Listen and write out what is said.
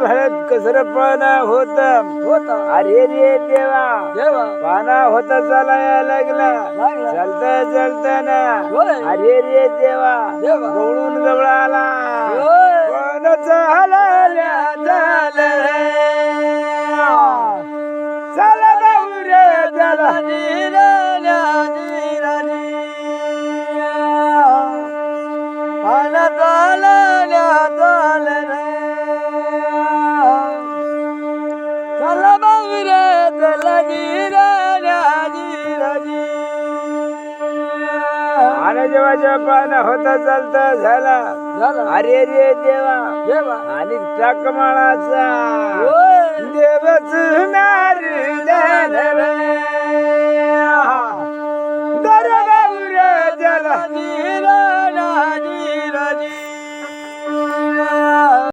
हळद कसर पाना होत अरे रे देवा देवा पाना होता चालाया लागला लागला. चालता चालताना होय. अरे रे देवा देवा. गवळून जवळ आला होय. कोणाचा हलाल्या झालं चला जाऊ रे चला आणि जेव्हा जेव्हा पाना होता चालता झाला अरे रे देवा देवा. आणि टाकमाळाचा होय. देवच नार दर बाबू रे चला